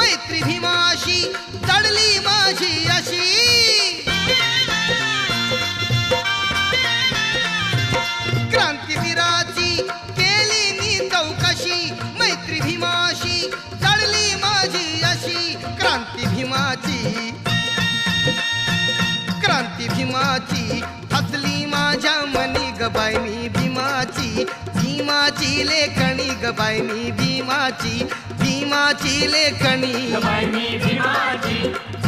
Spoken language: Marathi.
मैत्री भीमाशी जडली माझी अशी क्रांतीवीराची केली मी चौकशी मैत्री भीमाशी जडली माझी अशी क्रांती भीमाची हसली माझ्या मनी गबाई मी भीमाची लेखणी गबाई मी भीमाची लेखणी गबाई मी भीमाची